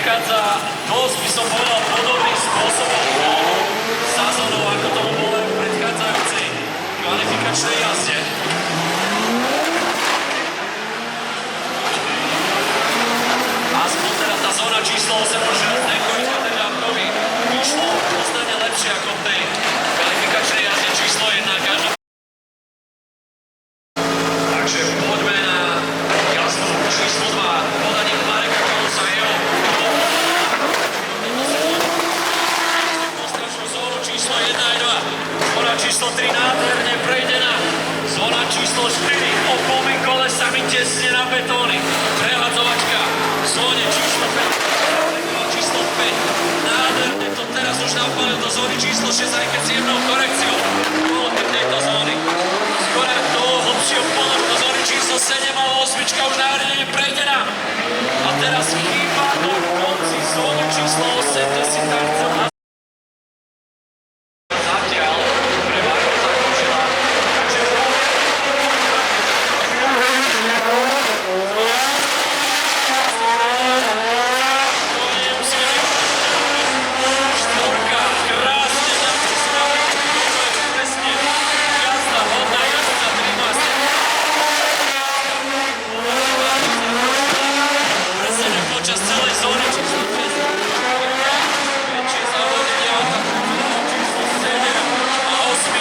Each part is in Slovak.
prechádza dosť, by som povedal, podobným spôsobom sezónou, ako tomu bolo v predchádzajúcej kvalifikačnej jazde. Aspoň teda tá zóna číslo 8 už Zdenkovič Kateřábkovi vyšlo podstatne lepšie ako v tej kvalifikačnej jazde číslo 1. Takže poďme na jazdu číslo 2 podaním Mareka Kalusa a jeho postračnú zónu číslo 1 a 2. Zóna číslo 3 nádherne prejdená. Zóna číslo 4 o polmi kole sami tesne na betóny. Prehadzovačka v zóne číslo 5. Číslo 5. Nádherne to teraz už napálil do zóny číslo 6, aj keď s jemnou korekciou. Polohy tejto zóny. Skôr do hlbšieho polohu do zóny číslo 7 a 8 už nádherne prejdená. A teraz chýba na konci zóny číslo 8, kde si tam chcel zatiaľ pre Marko zakončila. Takže štvorka, krásne napisná, presne, jazda, hodná jazda za 13. Presne počas celej zóny číslo 6. Väčšie závodenie auta číslo 7 a 8.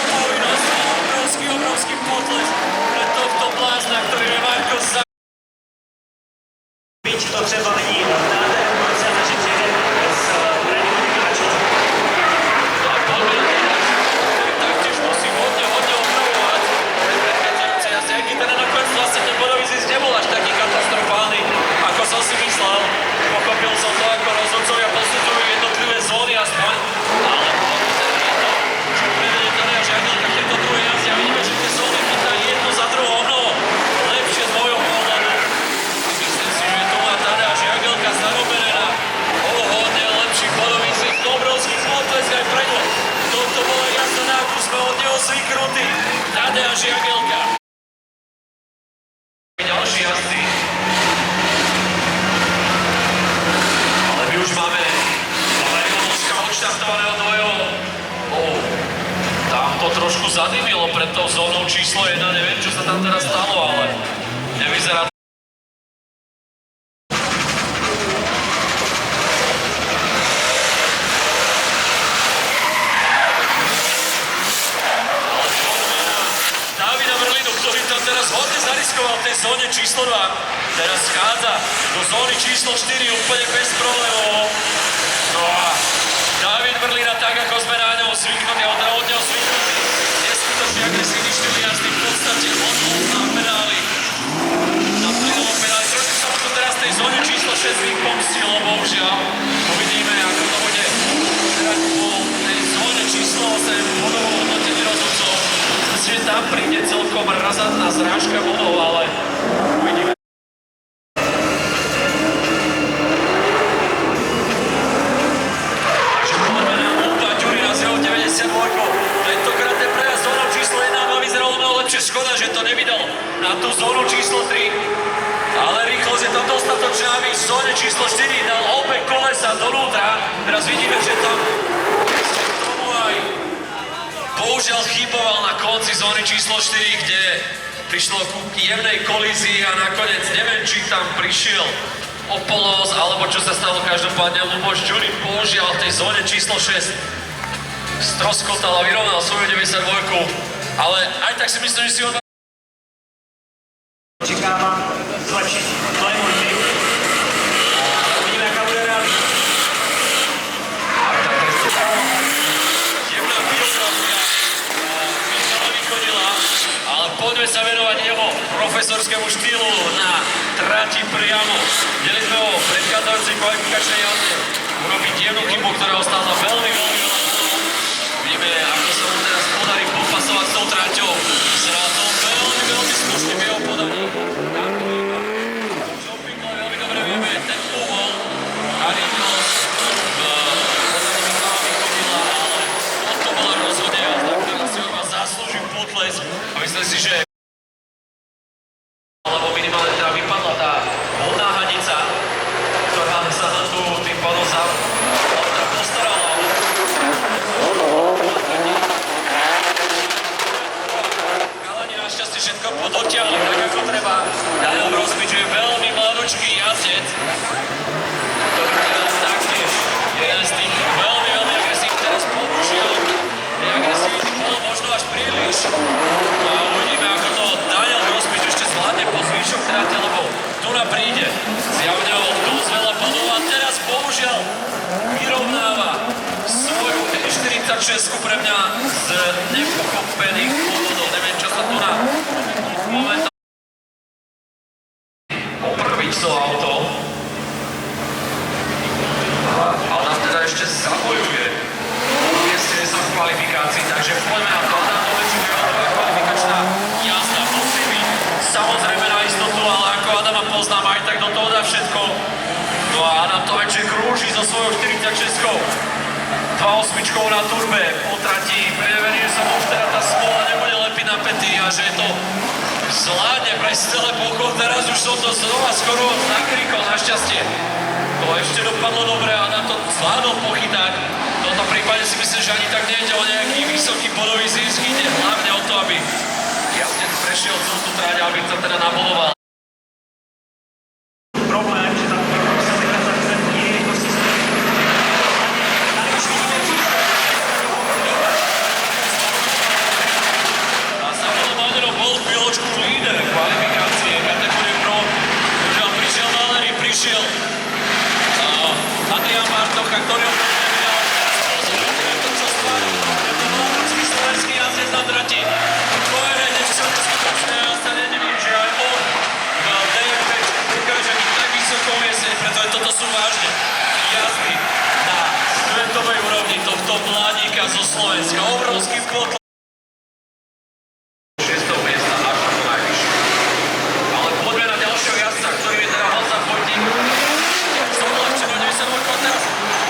Povinnosť, obrovský potles pre tohto blázna, ktorý je Marko za... Byť to třeba není nádherný koncert, že přijde z Branimu Vykračiť. A poďme taktiež musí hodne opravovať predchádzajúce jazdy, aj keď teda nakoniec vlastne ten bodový zisk nebol až taký katastrofálny, ako som si myslel. Pochopil som to, ako rozhodcovia posudzujú jednotlivé zóny aspoň, ale poďme teda na to, čo prevede Tadej Žagelka v tejto druhej jazde a vidíme, že tie zóny chytajú jednu za druhou mnoho lepšie z môjho pohľadu. A myslím si, že tu má Tadej Žagelka zarobené na hodne lepší bodový zisk, obrovský potlesk aj pre ňo. Toto bola jazda, na akú sme od neho zvyknutí. Tadej Žagelka. Ďalší jazdy. Ale my už máme Valeriana Moška odštartovaného dvojho. Tam to trošku zadymilo pred tou zónou číslo 1. Neviem, čo sa tam teraz stalo, ale nevyzerá. Davida Vrlinu, ktorý tam teraz hodne zariskoval v tej zóne číslo 2. Teraz schádza do zóny číslo 4 úplne bez problémov. No a David Vrlina, tak ako sme na ňom zvyknutí, a od neho zvyknutí, neskutočne agresívny štýl jazdy, v podstate odmov na pedáli. Na plynovom pedáli. Trošku sa mu to teraz v tej zóne číslo 6 vypomstilo, bohužiaľ. Uvidíme, ako to bude teraz po tej zóne číslo 8 bodovo hodnotení rozhodcov. Myslím, že tam príde celkom razantná zrážka bodov, ale uvidíme. Takže poďme na Lupa Ďurina z jeho 92. Tentokrát ten prejazd zónou číslo 1 a 2 vyzeralo mnoho lepšie. Škoda, že to nevydal na tú zónu číslo 3. Ale rýchlosť je tam dostatočná, aby v zóne číslo 4 dal obe kolesa donútra. Teraz vidíme, že tam tomu aj bohužiaľ chyboval na konci zóny číslo 4, kde prišlo ku jemnej kolízii a nakoniec neviem, či tam prišiel Opolos, alebo čo sa stalo, každopádne Luboš Ďurin bohužiaľ v tej zóne číslo 6 stroskotal a vyrovnal svoju 92, ale aj tak si myslím, že si ho Očekávám zlepšení. To je můj tip. Uvidíme, jaká bude realita. jemná biografia Michala vychodila, ale poďme sa venovať jeho profesorskému štýlu na trati priamo. Videli sme ho v predchádzajúcej kvalifikačnej jazde urobiť jemnú chybu, ktorá ostala veľmi veľa. Vidíme, ako sa mu teraz podarí popasovať s tou traťou. Vyzerá to veľmi slušne v jeho podaní. Jumpingle veľmi dobre vieme, ten úhol a rýchlosť Michala vychodila, ale toto bola rozhodne jazda, ktorá si od vás zaslúži potlesk. A myslím si, že alebo minimálne teda vypadla tá vodná hanica, ktorá 36 pre mňa z nepochopených dôvodov. Neviem, čo sa tu na momentálne opraviť to auto. Ale nám teda ešte zabojuje. Umiestnili sa v kvalifikácii, takže poďme na to. Adam Novečík je veľká kvalifikačná jazda. Musí byť samozrejme na istotu, ale ako Adama poznám, aj tak do toho dá všetko. No a Adam Novečík krúži so svojou 46-kou. 2.8 na turbe, potratí. Verím, že sa mu už teda tá smola nebude lepiť na pety a že to zvládne pre celé pochod. Teraz už som to znova skoro nakrikol, našťastie. To ešte dopadlo dobre a na to zvládol pochytať. V tomto prípade si myslím, že ani tak nejde o nejaký vysoký bodový zisk, ide hlavne o to, aby jazdec prešiel celú tú tráť, aby sa teda nabodoval. Problém, že tam sa vychádza ten rýchlosti. A Samuel Majdero bol chvíľočku líder kvalifikácie kategórie Pro. Už prišiel Valery, prišiel Adrian Bartocha, ktorý ho nevedel. Spôsobom to, čo spravil. Je to vládnucký slovenský jazdec na drati. Pojered, ešte sa to skutočne, ja sa nedivím, že aj on v DFP dokáže byť tak vysoko umiestnený, pretože toto sú vážne jazdy na svetovej úrovni tohto mladíka zo Slovenska. Obrovský potlač. 6. miesta až to najvyššie. Ale poďme na ďalšieho jazdca, ktorý je teda Honza Vojtík. Som lepšie na 92 a teraz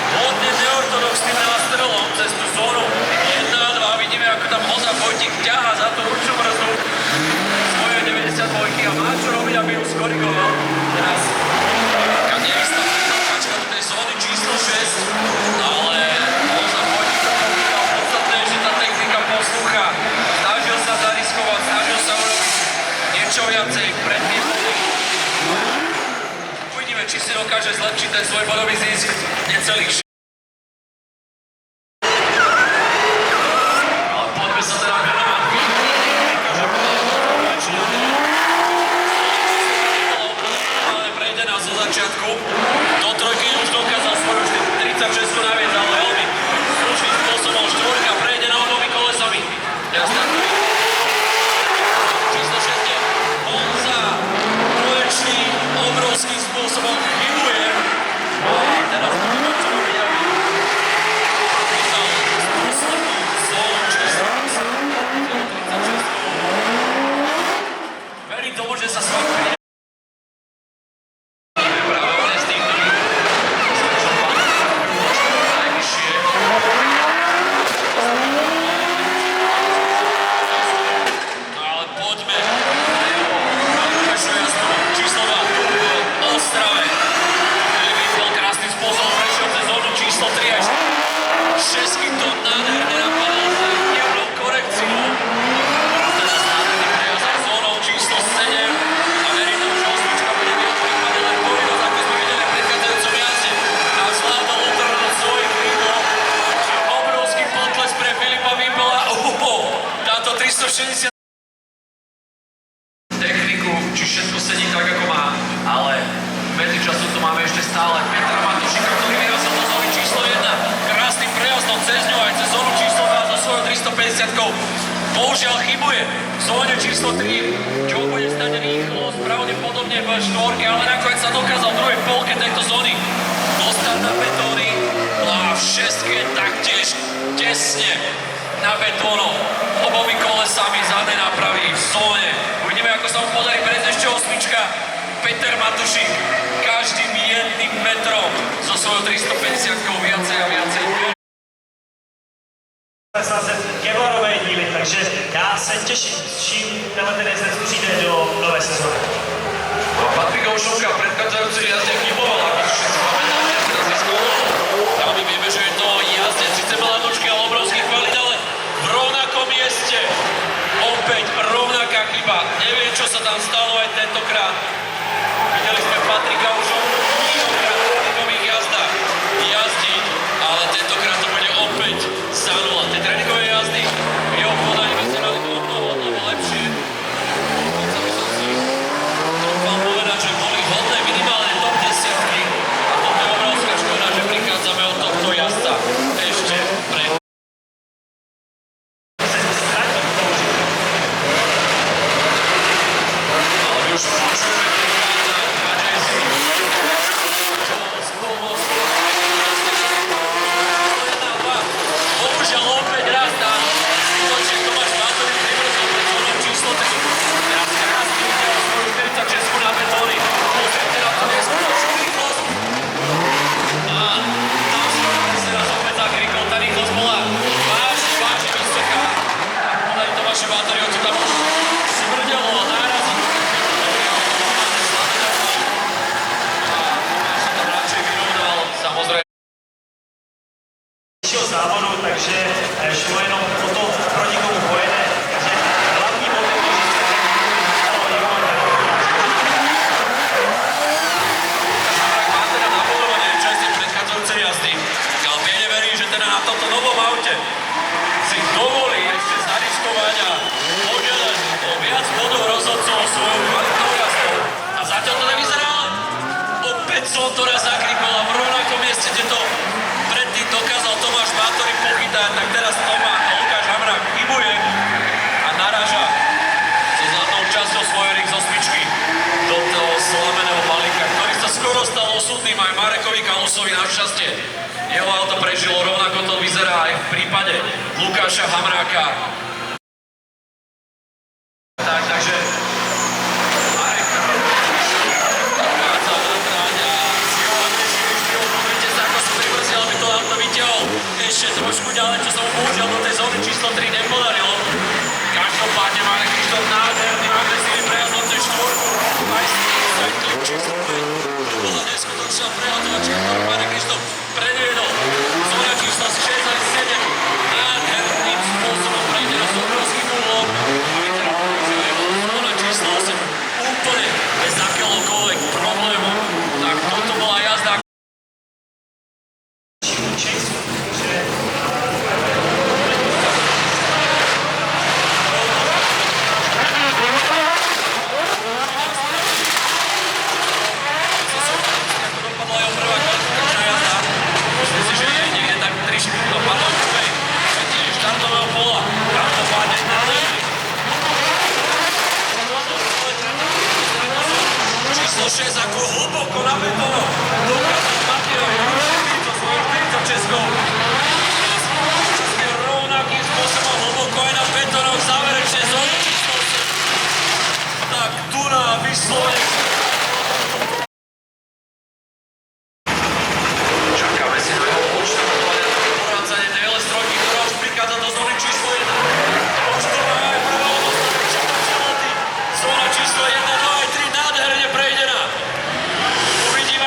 hodne neortodoxným nástrelom cez tú zónu 1 a 2. Vidíme, ako tam Honza Vojtík ťahá za tú ručnú brzdu svoje 92 a má čo robiť, aby ju skorigoval. Teraz taká nevystavená tlačka do tej zóny číslo 6, ale Honza Vojtík povedal podstatné, že tá technika poslúcha. Snažil sa zariskovať, snažil sa urobiť niečo viacej pred tým. Uvidíme, či si dokáže zlepšiť ten svoj bodový zisk necelých 6. Ale poďme sa teda venovať. Prejde nás zo začiatku. Do trojky už dokázal svoju 36 naviec, ale veľmi slušným spôsobom. Štvorka prejde na obomi kolesami. Teraz startuje. Číslo 6 je Honza Voječník, obrovským spôsobom chybuje. A teraz budeme čo robiť, aby dostal poslednú zónu číslo 36. Verím tomu, že sa s vami príde. Práve on je z tých, ktorí sa najvyššie. No ale poďme na jeho najvyššiu jazdu číslo 2 v Ostrave. Filip bol krásnym spôsobom prešiel cez zónu číslo 3 až 6 to nádherne napadol s jemnou korekciou. Teraz nádherný prejazd za zónou číslo 7 a verím tomu, že osmička bude v jeho prípade len povinnosť, ako sme videli v predchádzajúcom jazde. A zvládol utrhnúť svoje krídlo. Obrovský potles pre Filipa Vimbola. Táto 360 techniku, či všetko sedí tak, ako má, ale medzi časom tu máme ešte stále Petra Matušika, ktorý vyrazil do zóny číslo 1. Krásnym prejazdom cez ňu aj cez zónu číslo 2 so svojou 350-kou. Bohužiaľ chybuje v zóne číslo 3, čo bude stať rýchlosť, pravdepodobne v štvorke, ale nakoniec sa dokázal v druhej polke tejto zóny dostať na betóny. A v šestke taktiež tesne na betónom obomi kolesami zadnej nápravy v zóne. Uvidíme, ako sa mu podarí prejsť ešte osmička. Peter Matušik každým jedným metrom so svojou 350-kou viacej a viacej. Zase Kevlarovej díly, takže já se těším, s čím tenhle ten jezdec přijde do nové sezóny. Patrika Ušovka v predchádzajúcej jazde chyboval, ako si všetci pamätáme, a teraz získal. A my vieme, že je to jazdec, síce malá nočky, ale obrovský kvalit, ale v rovnakom mieste. Opäť rovnaká chyba. Neviem, čo sa tam stalo aj tentokrát. Videli sme Patrika Ušovku v tréningových jazdách jazdí, ale tentokrát to bude opäť za 0. Tie tréningové jazdy v jeho podaní vyzerali mnoho lepšie. Dokonca by som si troufal povedať, že boli hodné minimálne top 10 a toto je obrovská škoda, že prichádzame od tohto jazdca ešte pred takže šlo jenom o to, proti komu pojede, takže hlavní motiv je, že se stalo Ivan Hamrak má teda nabudované časti predchádzajúcej jazdy, ale pevne verím, že teda na tomto novom aute si dovolí ešte zariskovať a požiadať o viac bodov rozhodcov svojou kvalitnou jazdou. A zatiaľ to nevyzerá, ale opäť som to raz zakrikol a v rovnakom mieste, kde to predtým dokázal Tomáš Bátory pochytať, tak teraz Lukáš Hamrak chybuje a naráža so zlatou časťou svojho rik zo smyčky do toho slameného balíka, ktorý sa skoro stal osudným aj Marekovi Kalusovi našťastie. Jeho auto prežilo, rovnako to vyzerá aj v prípade Lukáša Hamráka. Takže Marek vrácal na tráň a pozrite sa, ako sa pribrzdil, aby to auto vytiahol ešte trošku ďalej, čo sa mu bohužiaľ do tej zóny číslo 3 nepodarilo. Každopádne Marek Krištof nádherný agresívny prejazd do tej štvorku. Aj s tým sektorom číslo 5. Bola neskutočná prehľadovačka, ktorú Marek Krištof predviedol. Zóna číslo 6 aj 7. Nádherným spôsobom prejde s obrovským úhlom. Zóna číslo 8 úplne bez akéhokoľvek problému. Tak toto bola jazda. Ako hlboko na betónu dokázal Matiejovi rušiť so svojou 46-kou. Rovnakým spôsobom hlboko aj na betónoch záverečnej zóny číslo 7. Tak Duna vyslovene. Čakáme si na jeho počtovanie na to porádzanie DLS 3, ktorá už prichádza do zóny číslo 1. Počtovanie aj prvá dostatečná čeloty. Zóna číslo 1, 2 aj 3 nádherne prejdená.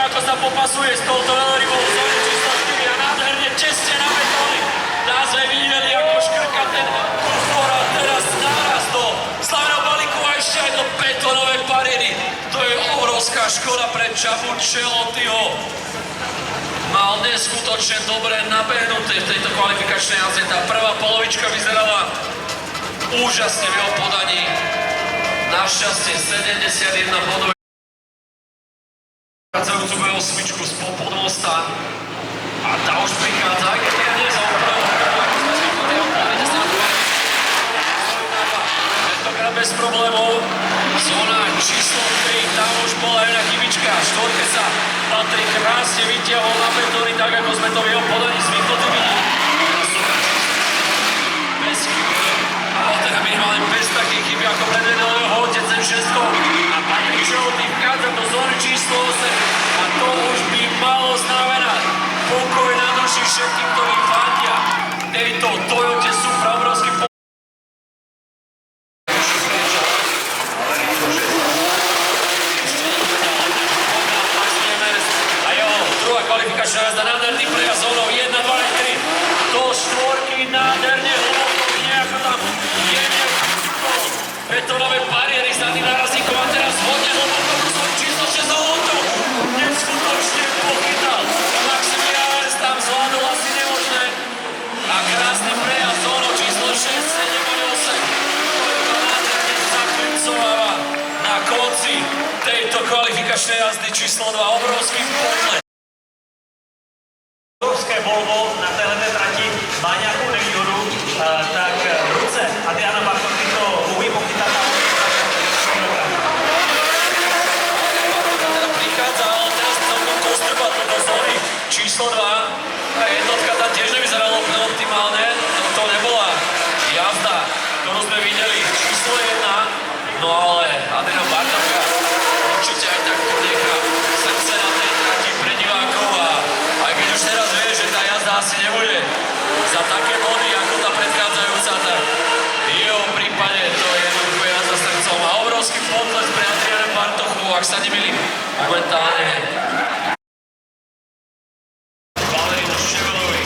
Ako sa popasuje s touto veľrybou v zóne číslo 4 a nádherne tesne na betóny. Nás sme videli, ako škrka ten kufor a teraz náraz do slavného balíku a ešte aj do betónovej bariéry. To je obrovská škoda pre Čabu Čelotyho. Mal neskutočne dobre nabehnuté v tejto kvalifikačnej jazde. Tá prvá polovička vyzerala úžasne v jeho podaní. Našťastie 71 bodov. Pracujúcu V8 spod podmosta a tá už prichádza, aj keď ja nie za opravu, ako sme zvykli, odpovedete sa na to. Tentokrát bez problémov. Zóna číslo 3, tam už bola jedna chybička. Štvorke sa Patrik krásne vytiahol na betóny, tak ako sme to v jeho podaní zvykli vidieť. Bez chyby, ale teda minimálne bez takých chyby, ako predvedol jeho otec M6. A Patrik Čelotý vchádza do zóny číslo 8 a to už by malo znamenať pokoj na duši všetkým, ktorí fandia tejto Toyote Supra obrovský a jeho druhá kvalifikačná jazda, nádherný prejazd zónou 1, 2, 3 do štvorky, nádherne hlboko, nejako tam jemne betónové bariéry za tým nárazníkom a teraz hodne hlboko do zóny číslo 6 auto. Neskutočne pochytal. Maximilián tam zvládol asi nemožné. A krásny prejazd zónou číslo 6, 7 a 8. To nádherne zaklincováva na konci tejto kvalifikačnej jazdy číslo 2. Obrovský podlet. Obrovské Volvo na této trati má nějakou nevýhodu, tak v ruce Adriana Bartolky to umí pochytat a prichádza, ale teraz celkom kostrbato do zóny číslo 2. A jednotka tam tiež nevyzerala úplne optimálne. To nebola jazda, ktorú sme videli číslo 1. No ale Adrian Bartolka určite aj takto nechá srdce na tej trati pre divákov a aj keď už teraz vie, že tá jazda asi nebude za také body ako tá predchádzajúca, tak v jeho prípade to je jednoducho jazda srdcom a obrovský potles pre Adriana Bartochu, ak sa nemýlim, momentálne Valerino Ševelovi.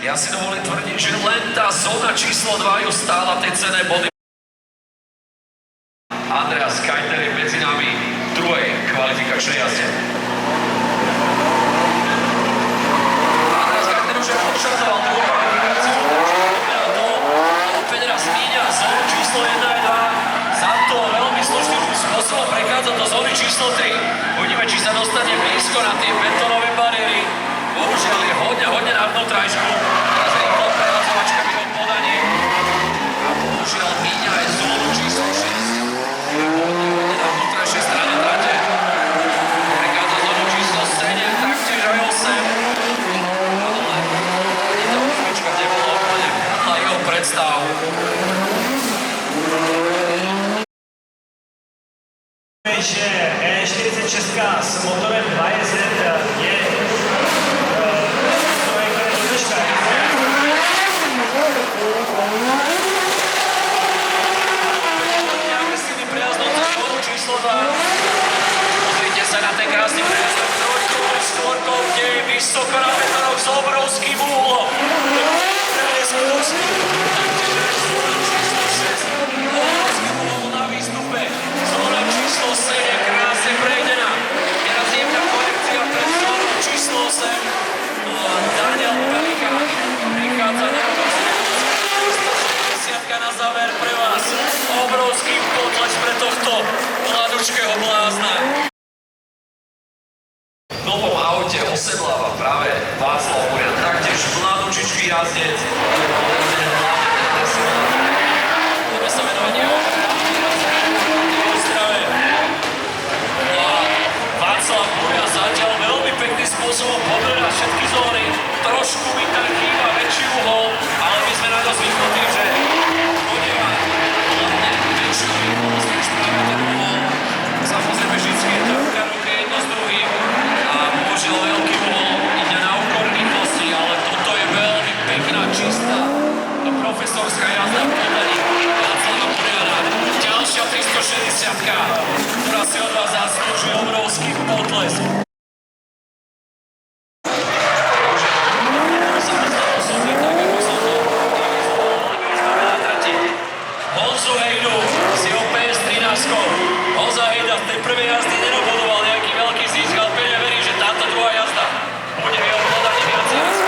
Ja si dovolím tvrdiť, že len tá zóna číslo 2 ju stála tie cenné body. Andreas Kajter je medzi nami v druhej kvalifikačnej jazde. Andreas Kajter už odštartoval druhú kvalifikáciu. Opäť raz míňa zónu číslo 1 a 2. Santo veľmi slušným spôsobom prechádza do zóny číslo 3. Uvidíme, či sa dostane blízko na tie betónové bariéry. Bohužiaľ je hodne na vnútrajšku. Teraz rýchlo prehádzovačka v jeho podaní. A bohužiaľ míňa aj zónu číslo 6. Hodne na vnútrajšej strane trate. Prechádza zónu číslo 7, taktiež aj 8. Ale ani tá osmička nebola úplne podľa jeho predstav. Že E46 s motorem 2JZ je stroj, ktorý do dneška agresívny prejazd do zónu číslo 2. Pozrite sa na ten krásny prejazd do trojkovou štvorkou, kde je vysoko na betónoch s obrovským úhlom. Obrovský úhol na výstupe. Zóna číslo 7 krásne prejdená. Teraz jemná konekcia pre zónu číslo 8. Daniel Pelika prichádza na 170 na záver pre vás. Obrovský potlesk pre tohto mladučkého blázna. V novom aute osedláva práve Václav Burian, taktiež mladučičký jazdec. Budeme sa venovať jeho Ostrave. Václav Burian zatiaľ veľmi pekným spôsobom poberá všetky zóny. Trošku mi tam chýba väčší uhol, ale my sme na to zvyknutí, že bude mať hlavne väčšiu výkonnosť než práve ten uhol. Samozrejme, vždycky je to ruka ruke jedno s druhým a bohužiaľ veľký uhol ide na úkor rýchlosti, ale toto je veľmi pekná, čistá profesorská jazda v podaní Václava Buriana. Ďalšia 360, ktorá si od vás zaslúži obrovský potlesk. Honzu Hejdu s jeho PS13. Honza Hejda v tej prvej jazdy nerobodoval nejaký veľký zisk, ale pevne verí, že táto druhá jazda bude v jeho podaní viacej raz.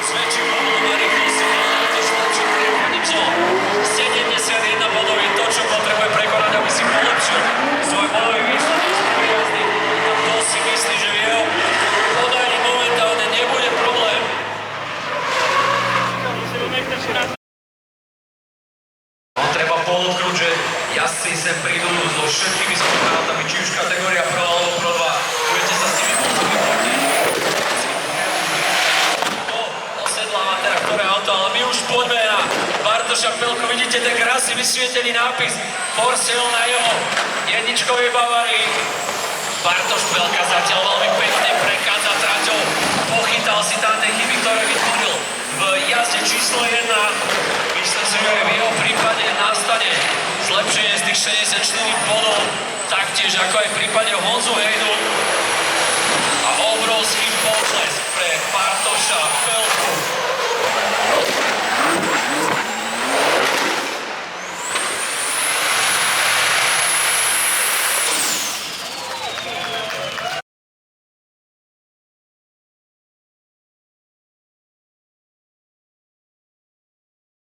S väčším bodom na rýchlosti, ale to lepším prekonaním zón. 71 bodov je to, čo potrebuje prekonať, aby si polepšil svoj bodový výsledok z prvej jazdy. A to si myslí, že v jeho podaní momentálne nebude problém. Treba podotknúť, že jazdci sem prídu so všetkými skúškami, či už kategória Pro alebo Pro 2. Budete sa s tými bodmi fotiť. Osedláva teda ktoré auto, ale my už poďme na Bartoša Pelku. Vidíte ten krásny vysvietený nápis For Sale na jeho jedničkovej Bavarii. Bartoš Pelka zatiaľ veľmi pekne prechádza traťou. Pochytal si tam tie chyby, ktoré vytvoril v jazde číslo 1. Myslím si, že v jeho prípade nastane zlepšenie z tých 64 bodov, taktiež ako aj v prípade Honzu Hejdu a obrovský potlesk.